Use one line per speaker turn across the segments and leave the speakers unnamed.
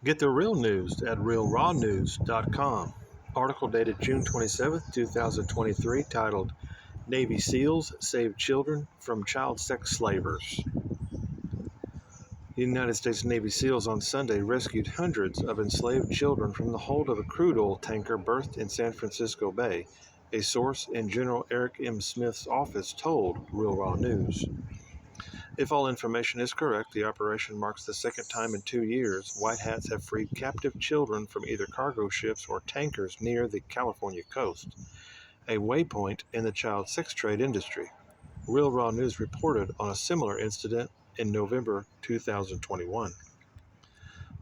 Get the real news at realrawnews.com. Article dated June 27, 2023, titled Navy SEALs Save Children from Child Sex Slavers. The United States Navy SEALs on Sunday rescued hundreds of enslaved children from the hold of a crude oil tanker berthed in San Francisco Bay, a source in General Eric M. Smith's office told Real Raw News. If all information is correct, the operation marks the second time in 2 years white hats have freed captive children from either cargo ships or tankers near the California coast, a waypoint in the child sex trade industry. Real Raw News reported on a similar incident in November 2021.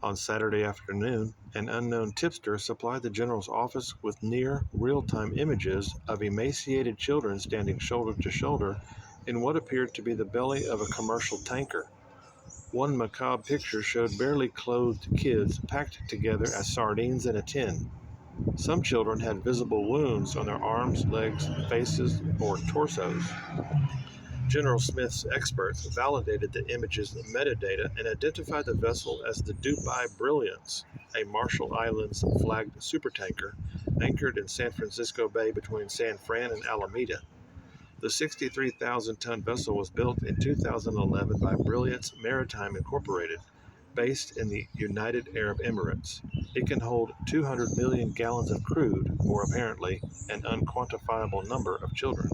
On Saturday afternoon, an unknown tipster supplied the general's office with near real-time images of emaciated children standing shoulder to shoulder in what appeared to be the belly of a commercial tanker. One macabre picture showed barely clothed kids packed together as sardines in a tin. Some children had visible wounds on their arms, legs, faces, or torsos. General Smith's experts validated the image's metadata and identified the vessel as the Dubai Brilliance, a Marshall Islands flagged supertanker anchored in San Francisco Bay between San Fran and Alameda. The 63,000-ton vessel was built in 2011 by Brilliance Maritime Incorporated, based in the United Arab Emirates. It can hold 200 million gallons of crude, or apparently an unquantifiable number of children.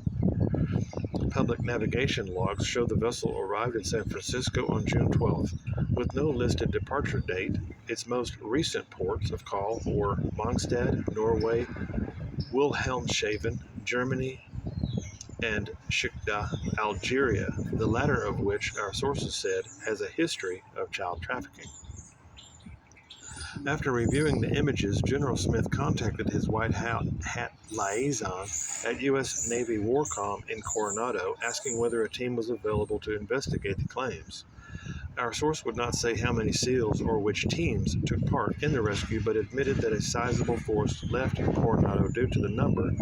Public navigation logs show the vessel arrived in San Francisco on June 12th, with no listed departure date. Its most recent ports of call were Mongstad, Norway, Wilhelmshaven, Germany, and Shikda, Algeria, the latter of which, our sources said, has a history of child trafficking. After reviewing the images, General Smith contacted his White Hat liaison at U.S. Navy WARCOM in Coronado, asking whether a team was available to investigate the claims. Our source would not say how many SEALs or which teams took part in the rescue, but admitted that a sizable force left Coronado due to the number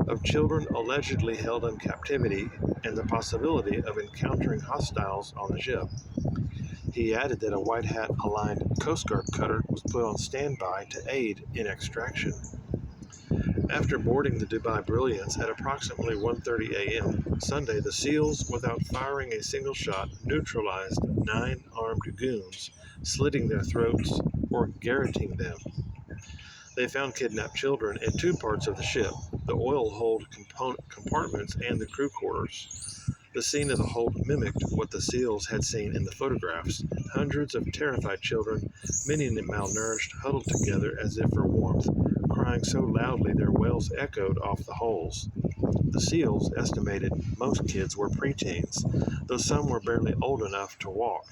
of children allegedly held in captivity and the possibility of encountering hostiles on the ship. He added that a White Hat aligned Coast Guard cutter was put on standby to aid in extraction. After boarding the Dubai Brilliance at approximately 1:30 a.m. Sunday, the SEALs, without firing a single shot, neutralized 9 armed goons, slitting their throats or garroting them. They found kidnapped children in 2 parts of the ship, the oil hold compartments and the crew quarters. The scene of the hold mimicked what the SEALs had seen in the photographs. Hundreds of terrified children, many malnourished, huddled together as if for warmth, crying so loudly their wails echoed off the holes. The SEALs estimated most kids were preteens, though some were barely old enough to walk.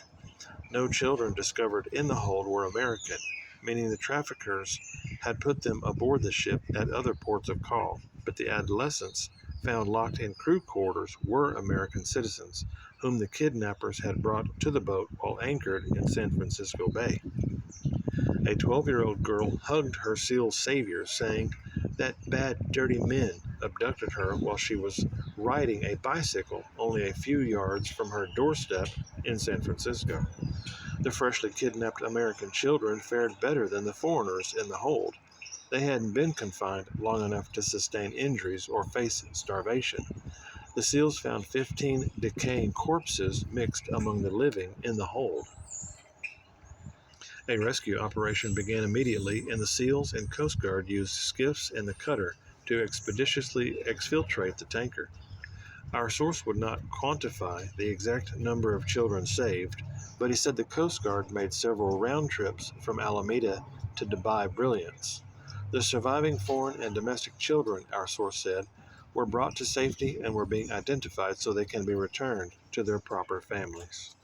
No children discovered in the hold were American, meaning the traffickers had put them aboard the ship at other ports of call, but the adolescents found locked in crew quarters were American citizens, whom the kidnappers had brought to the boat while anchored in San Francisco Bay. A 12-year-old girl hugged her SEAL saviors, saying that bad, dirty men abducted her while she was riding a bicycle only a few yards from her doorstep in San Francisco. The freshly kidnapped American children fared better than the foreigners in the hold. They hadn't been confined long enough to sustain injuries or face starvation. The SEALs found 15 decaying corpses mixed among the living in the hold. A rescue operation began immediately, and the SEALs and Coast Guard used skiffs and the cutter to expeditiously exfiltrate the tanker. Our source would not quantify the exact number of children saved, but he said the Coast Guard made several round trips from Alameda to Dubai Brilliance. The surviving foreign and domestic children, our source said, were brought to safety and were being identified so they can be returned to their proper families.